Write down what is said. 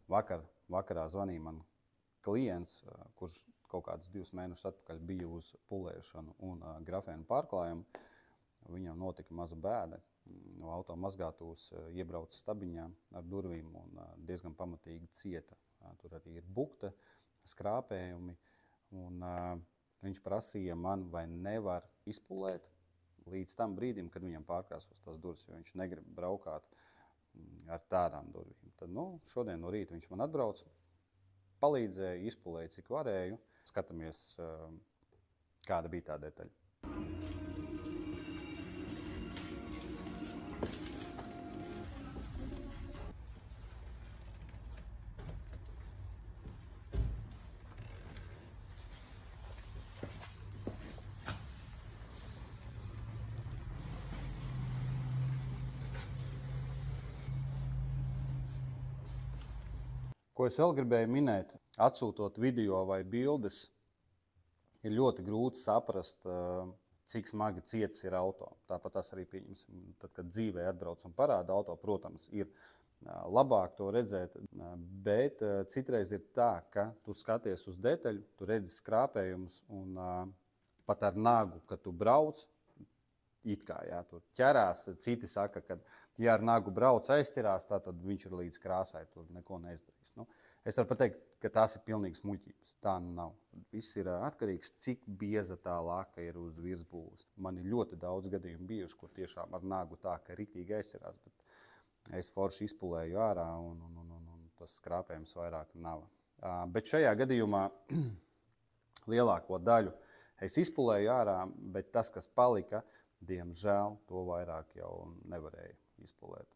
Vakarā zvanīja man klients, kurš kaut kādus 2 mēnešus atpakaļ bija uz pulēšanu un grafēnu pārklājumu. Viņam notika maza bēda. No auto mazgātuvs iebrauca stabiņā ar durvīm un diezgan pamatīgi cieta. Tur arī ir bukta, skrāpējumi. Un, viņš prasīja man, vai nevar izpulēt līdz tam brīdim, kad viņam pārkrāsos tās durvis, jo viņš negrib braukāt ar tādām durvīm. Tad, šodien no rīta viņš man atbrauc, palīdzēja, izpulēja, cik varēju. Skatāmies, kāda bija tā detaļa. Ko es vēl gribēju minēt, atsūtot video vai bildes, ir ļoti grūti saprast, cik smagi cietis ir auto. Tāpat tas arī pieņemsim. Tad, kad dzīvē atbrauc un parāda auto, protams, ir labāk to redzēt, bet citreiz ir tā, ka tu skaties uz detaļu, tu redzi skrāpējumus un pat ar nagu, kad tu brauc, it kā, jā, tur ķerās. Citi saka, ka, ja ar nagu brauc aizķerās, tad viņš ir līdz krāsai, tur neko neizdarīs. Es varu pateikt, ka tās ir pilnīgas muļķības. Tā nav. Viss ir atkarīgs, cik bieza tā laka ir uz virsbūves. Man ir ļoti daudz gadījumu bijuši, kur tiešām ar nagu tā, ka riktīgi aizķerās, bet es forši izpulēju ārā un tas skrāpējums vairāk nav. Bet šajā gadījumā lielāko daļu es izpulēju ārā, bet tas, kas palika, diemžēl, to vairāk jau nevarēja izpulēt.